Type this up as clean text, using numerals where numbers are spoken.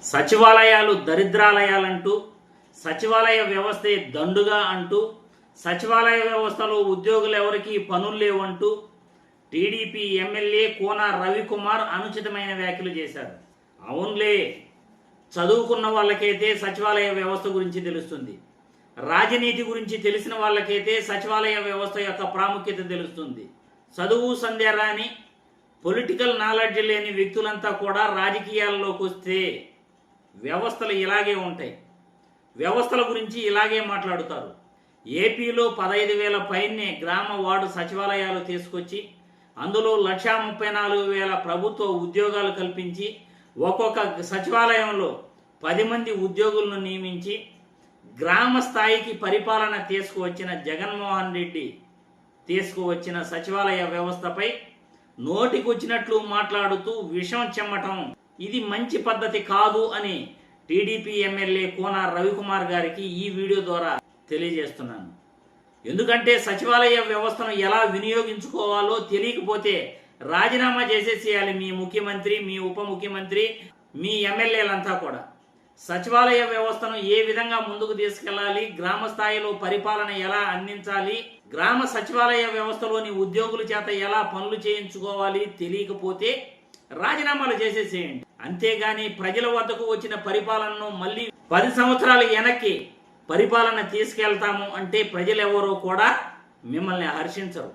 సచివాలయాలు దరిద్రాలయాలంటూ, సచివాలయ వ్యవస్థే దండుగా అంటూ, సచివాలయ వ్యవస్థలో ఉద్యోగులు ఎవరికి పనులు లేవంటూ టీడీపీ ఎమ్మెల్యే కోన రవికుమార్ అనుచితమైన వ్యాఖ్యలు చేశారు. అవునులే, చదువుకున్న వాళ్ళకైతే సచివాలయ వ్యవస్థ గురించి తెలుస్తుంది, రాజనీతి గురించి తెలిసిన వాళ్ళకైతే సచివాలయ వ్యవస్థ యొక్క ప్రాముఖ్యత తెలుస్తుంది. చదువు సంధ్య రాని, పొలిటికల్ నాలెడ్జ్ లేని వ్యక్తులంతా కూడా రాజకీయాల్లోకి వస్తే వ్యవస్థలు ఇలాగే ఉంటాయి, వ్యవస్థల గురించి ఇలాగే మాట్లాడుతారు. ఏపీలో 15,000 పైనే గ్రామ వార్డు సచివాలయాలు తీసుకొచ్చి అందులో 1,34,000 ప్రభుత్వ ఉద్యోగాలు కల్పించి ఒక్కొక్క సచివాలయంలో 10 మంది ఉద్యోగులను నియమించి గ్రామ స్థాయికి పరిపాలన తీసుకువచ్చిన జగన్మోహన్ రెడ్డి తీసుకువచ్చిన సచివాలయ వ్యవస్థపై నోటికొచ్చినట్లు మాట్లాడుతూ విషం చెమ్మటం ఇది మంచి పద్ధతి కాదు అని టీడీపీ ఎమ్మెల్యే కోన రవికుమార్ గారికి ఈ వీడియో ద్వారా తెలియజేస్తున్నాను. ఎందుకంటే సచివాలయ వ్యవస్థను ఎలా వినియోగించుకోవాలో తెలియకపోతే రాజీనామా చేసేసేయాలి మీ ముఖ్యమంత్రి, మీ ఉప ముఖ్యమంత్రి, మీ ఎమ్మెల్యేలంతా కూడా. సచివాలయ వ్యవస్థను ఏ విధంగా ముందుకు తీసుకెళ్లాలి, గ్రామ స్థాయిలో పరిపాలన ఎలా అందించాలి, గ్రామ సచివాలయ వ్యవస్థలోని ఉద్యోగుల చేత ఎలా పనులు చేయించుకోవాలి తెలియకపోతే రాజీనామాలు చేసేసేయండి. అంతేగాని ప్రజల వద్దకు వచ్చిన పరిపాలనను మళ్ళీ 10 సంవత్సరాలు వెనక్కి పరిపాలన తీసుకెళ్తాము అంటే ప్రజలెవరూ కూడా మిమ్మల్ని హర్షించరు.